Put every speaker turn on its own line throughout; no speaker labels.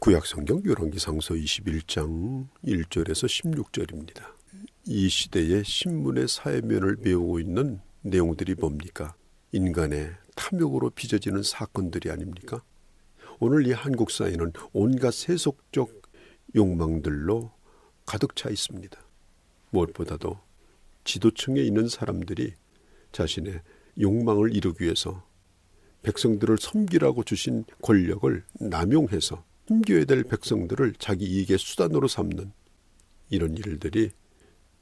구약성경 열왕기상서 21장 1절에서 16절입니다. 이 시대의 신문의 사회면을 메우고 있는 내용들이 뭡니까? 인간의 탐욕으로 빚어지는 사건들이 아닙니까? 오늘 이 한국 사회는 온갖 세속적 욕망들로 가득 차 있습니다. 무엇보다도 지도층에 있는 사람들이 자신의 욕망을 이루기 위해서 백성들을 섬기라고 주신 권력을 남용해서 섬겨야 될 백성들을 자기 이익의 수단으로 삼는 이런 일들이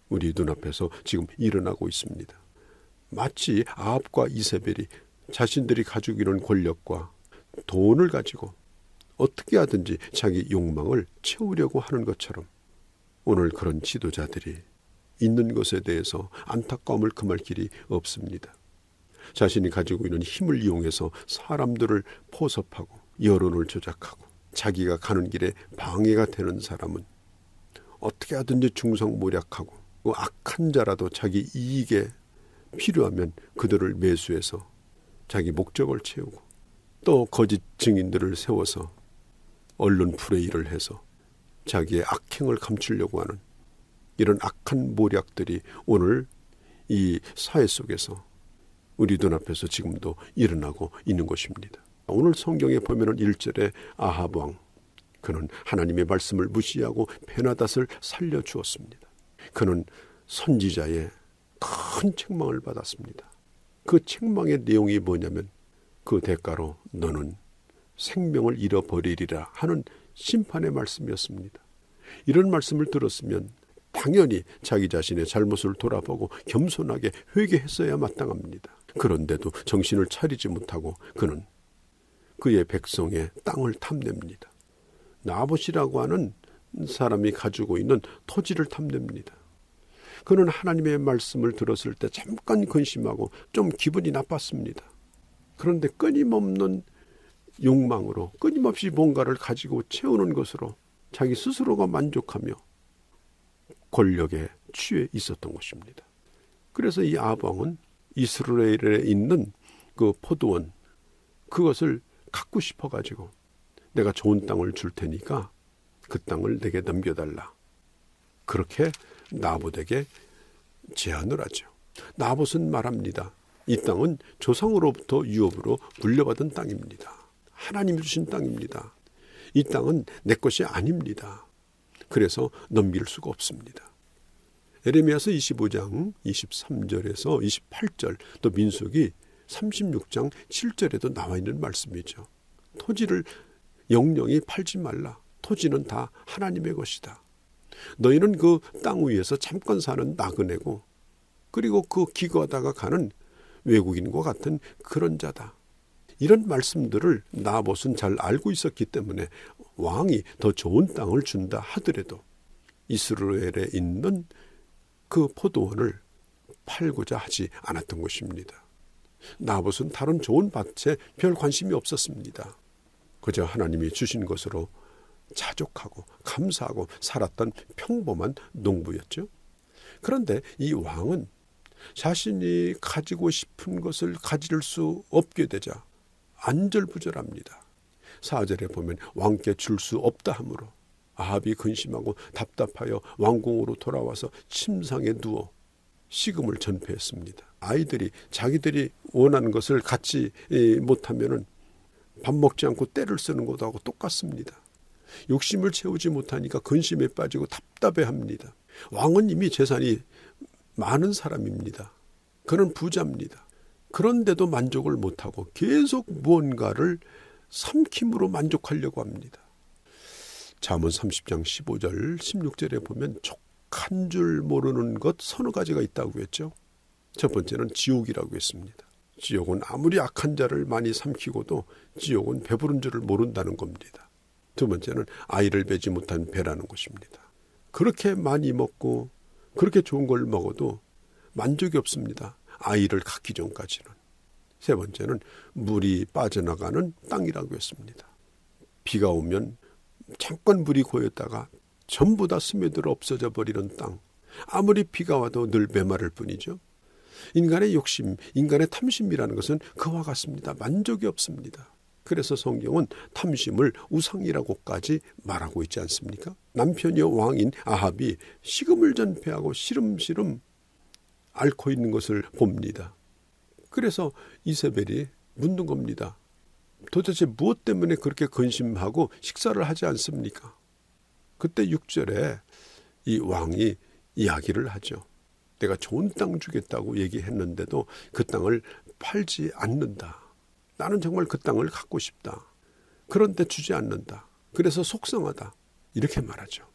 우리 눈앞에서 지금 일어나고 있습니다. 마치 아합과 이세벨이 자신들이 가지고 있는 권력과 돈을 가지고 어떻게 하든지 자기 욕망을 채우려고 하는 것처럼 오늘 그런 지도자들이 있는 것에 대해서 안타까움을 금할 길이 없습니다. 자신이 가지고 있는 힘을 이용해서 사람들을 포섭하고 여론을 조작하고 자기가 가는 길에 방해가 되는 사람은 어떻게 하든지 중성모략하고 그 악한 자라도 자기 이익에 필요하면 그들을 매수해서 자기 목적을 채우고 또 거짓 증인들을 세워서 언론 프레이를 해서 자기의 악행을 감추려고 하는 이런 악한 모략들이 오늘 이 사회 속에서 우리 눈앞에서 지금도 일어나고 있는 것입니다. 오늘 성경에 보면은 1절에 아합 왕, 그는 하나님의 말씀을 무시하고 베나닷을 살려주었습니다. 그는 선지자의 큰 책망을 받았습니다. 그 책망의 내용이 뭐냐면 그 대가로 너는 생명을 잃어버리리라 하는 심판의 말씀이었습니다. 이런 말씀을 들었으면 당연히 자기 자신의 잘못을 돌아보고 겸손하게 회개했어야 마땅합니다. 그런데도 정신을 차리지 못하고 그는 그의 백성의 땅을 탐냅니다. 나봇이라고 하는 사람이 가지고 있는 토지를 탐냅니다. 그는 하나님의 말씀을 들었을 때 잠깐 근심하고 좀 기분이 나빴습니다. 그런데 끊임없는 욕망으로 끊임없이 뭔가를 가지고 채우는 것으로 자기 스스로가 만족하며 권력에 취해 있었던 것입니다. 그래서 이 아합 왕은 이스라엘에 있는 그 포도원 그것을 갖고 싶어가지고 내가 좋은 땅을 줄 테니까 그 땅을 내게 넘겨달라. 그렇게 나봇에게 제안을 하죠. 나봇은 말합니다. 이 땅은 조상으로부터 유업으로 물려받은 땅입니다. 하나님이 주신 땅입니다. 이 땅은 내 것이 아닙니다. 그래서 넘길 수가 없습니다. 에레미야서 25장 23절에서 28절 또 민수기 36장 7절에도 나와 있는 말씀이죠. 토지를 영영히 팔지 말라. 토지는 다 하나님의 것이다. 너희는 그 땅 위에서 잠깐 사는 나그네고 그리고 그 기거하다가 가는 외국인과 같은 그런 자다. 이런 말씀들을 나봇은 잘 알고 있었기 때문에 왕이 더 좋은 땅을 준다 하더라도 이스라엘에 있는 그 포도원을 팔고자 하지 않았던 것입니다. 나봇은 다른 좋은 밭에 별 관심이 없었습니다. 그저 하나님이 주신 것으로 자족하고 감사하고 살았던 평범한 농부였죠. 그런데 이 왕은 자신이 가지고 싶은 것을 가질 수 없게 되자 안절부절합니다. 4절에 보면 왕께 줄 수 없다 하므로 아합이 근심하고 답답하여 왕궁으로 돌아와서 침상에 누워 식음을 전폐했습니다. 아이들이 자기들이 원하는 것을 갖지 못하면은 밥 먹지 않고 떼를 쓰는 것하고 똑같습니다. 욕심을 채우지 못하니까 근심에 빠지고 답답해합니다. 왕은 이미 재산이 많은 사람입니다. 그는 부자입니다. 그런데도 만족을 못하고 계속 무언가를 삼킴으로 만족하려고 합니다. 잠언 30장 15절 16절에 보면 족한 줄 모르는 것 서너 가지가 있다고 했죠. 첫 번째는 지옥이라고 했습니다. 지옥은 아무리 악한 자를 많이 삼키고도 지옥은 배부른 줄을 모른다는 겁니다. 두 번째는 아이를 배지 못한 배라는 것입니다. 그렇게 많이 먹고 그렇게 좋은 걸 먹어도 만족이 없습니다. 아이를 갖기 전까지는. 세 번째는 물이 빠져나가는 땅이라고 했습니다. 비가 오면 잠깐 물이 고였다가 전부 다 스며들어 없어져 버리는 땅. 아무리 비가 와도 늘 메마를 뿐이죠. 인간의 욕심, 인간의 탐심이라는 것은 그와 같습니다. 만족이 없습니다. 그래서 성경은 탐심을 우상이라고까지 말하고 있지 않습니까? 남편이여 왕인 아합이 식음을 전폐하고 시름시름 앓고 있는 것을 봅니다. 그래서 이세벨이 묻는 겁니다. 도대체 무엇 때문에 그렇게 근심하고 식사를 하지 않습니까? 그때 6절에 이 왕이 이야기를 하죠. 내가 좋은 땅 주겠다고 얘기했는데도 그 땅을 팔지 않는다. 나는 정말 그 땅을 갖고 싶다. 그런데 주지 않는다. 그래서 속상하다. 이렇게 말하죠.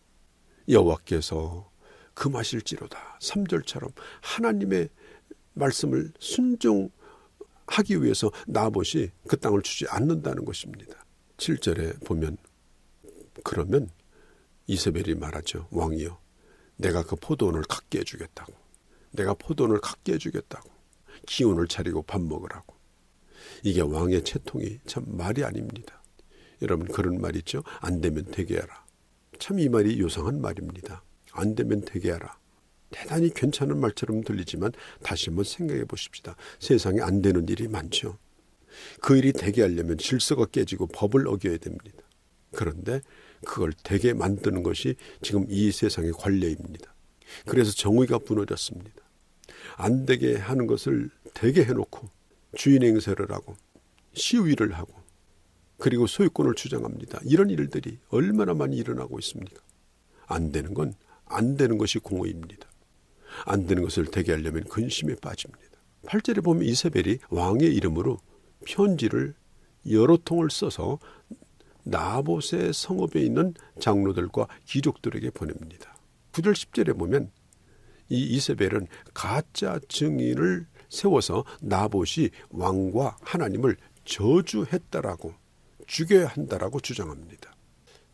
여호와께서 금하실지로다. 3절처럼 하나님의 말씀을 순종하기 위해서 나봇이 그 땅을 주지 않는다는 것입니다. 7절에 보면 그러면 이세벨이 말하죠. 왕이여, 내가 그 포도원을 갖게 해주겠다고. 내가 포도원을 갖게 해주겠다고. 기운을 차리고 밥 먹으라고. 이게 왕의 채통이 참 말이 아닙니다. 여러분 그런 말 있죠. 안 되면 되게 하라. 참 이 말이 요상한 말입니다. 안 되면 되게 하라. 대단히 괜찮은 말처럼 들리지만 다시 한번 생각해 보십시다. 세상에 안 되는 일이 많죠. 그 일이 되게 하려면 질서가 깨지고 법을 어겨야 됩니다. 그런데 그걸 되게 만드는 것이 지금 이 세상의 관례입니다. 그래서 정의가 무너졌습니다. 안 되게 하는 것을 되게 해놓고 주인 행세를 하고 시위를 하고 그리고 소유권을 주장합니다. 이런 일들이 얼마나 많이 일어나고 있습니까? 안 되는 건 안 되는 것이 공의입니다. 안 되는 것을 되게 하려면 근심에 빠집니다. 8절에 보면 이세벨이 왕의 이름으로 편지를 여러 통을 써서 나봇의 성읍에 있는 장로들과 귀족들에게 보냅니다. 9절 10절에 보면 이 이세벨은 가짜 증인을 세워서 나봇이 왕과 하나님을 저주했다라고 죽여야 한다라고 주장합니다.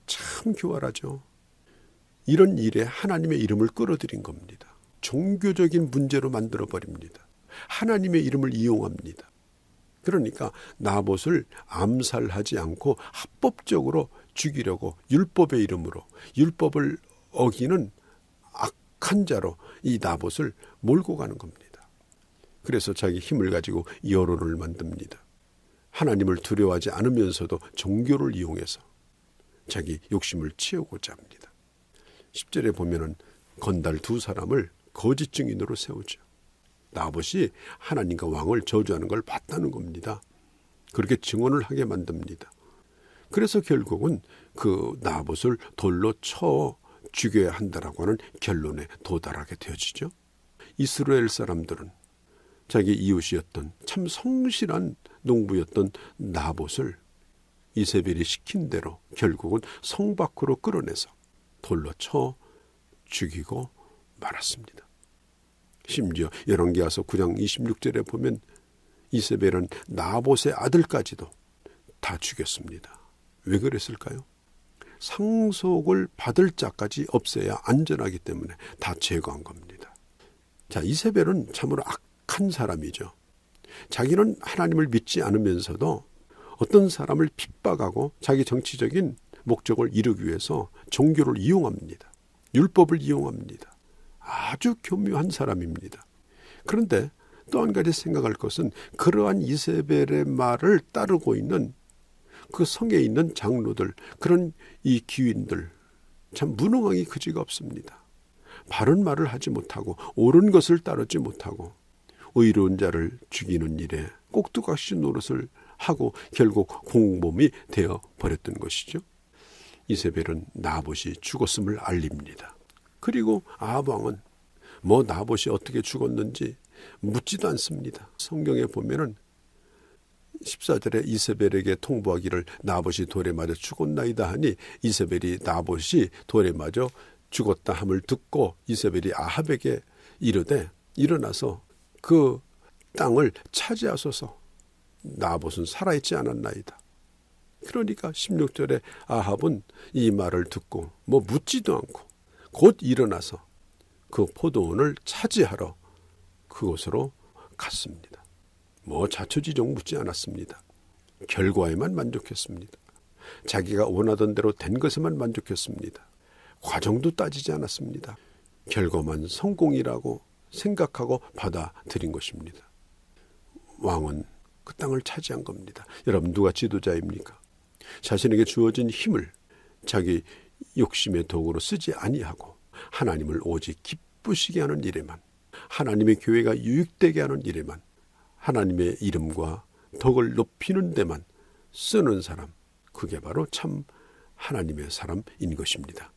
참 교활하죠. 이런 일에 하나님의 이름을 끌어들인 겁니다. 종교적인 문제로 만들어버립니다. 하나님의 이름을 이용합니다. 그러니까 나봇을 암살하지 않고 합법적으로 죽이려고 율법의 이름으로 율법을 어기는 악한 자로 이 나봇을 몰고 가는 겁니다. 그래서 자기 힘을 가지고 여론을 만듭니다. 하나님을 두려워하지 않으면서도 종교를 이용해서 자기 욕심을 채우고자 합니다. 10절에 보면은 건달 두 사람을 거짓 증인으로 세우죠. 나봇이 하나님과 왕을 저주하는 걸 봤다는 겁니다. 그렇게 증언을 하게 만듭니다. 그래서 결국은 그 나봇을 돌로 쳐 죽여야 한다라고 하는 결론에 도달하게 되어지죠. 이스라엘 사람들은 자기 이웃이었던 참 성실한 농부였던 나봇을 이세벨이 시킨 대로 결국은 성 밖으로 끌어내서 돌로 쳐 죽이고 말았습니다. 심지어 열왕기하서 9장 26절에 보면 이세벨은 나봇의 아들까지도 다 죽였습니다. 왜 그랬을까요? 상속을 받을 자까지 없애야 안전하기 때문에 다 제거한 겁니다. 자, 이세벨은 참으로 악한 사람이죠. 자기는 하나님을 믿지 않으면서도 어떤 사람을 핍박하고 자기 정치적인 목적을 이루기 위해서 종교를 이용합니다. 율법을 이용합니다. 아주 교묘한 사람입니다. 그런데 또 한 가지 생각할 것은 그러한 이세벨의 말을 따르고 있는 그 성에 있는 장로들, 그런 이 귀인들 참 무능함이 그지가 없습니다. 바른 말을 하지 못하고 옳은 것을 따르지 못하고 의로운 자를 죽이는 일에 꼭두각시 노릇을 하고 결국 공범이 되어 버렸던 것이죠. 이세벨은 나봇이 죽었음을 알립니다. 그리고 아합 왕은 나봇이 어떻게 죽었는지 묻지도 않습니다. 성경에 보면은 14절에 이세벨에게 통보하기를 나봇이 돌에 맞아 죽었나이다 하니 이세벨이 나봇이 돌에 맞아 죽었다 함을 듣고 이세벨이 아합에게 이르되 일어나서 그 땅을 차지하소서. 나봇은 살아있지 않았나이다. 그러니까 16절에 아합은 이 말을 듣고 묻지도 않고 곧 일어나서 그 포도원을 차지하러 그곳으로 갔습니다. 자초지종 묻지 않았습니다. 결과에만 만족했습니다. 자기가 원하던 대로 된 것에만 만족했습니다. 과정도 따지지 않았습니다. 결과만 성공이라고 생각하고 받아들인 것입니다. 왕은 그 땅을 차지한 겁니다. 여러분, 누가 지도자입니까? 자신에게 주어진 힘을 자기 욕심의 도구로 쓰지 아니하고 하나님을 오직 기쁘시게 하는 일에만, 하나님의 교회가 유익되게 하는 일에만, 하나님의 이름과 덕을 높이는 데만 쓰는 사람, 그게 바로 참 하나님의 사람인 것입니다.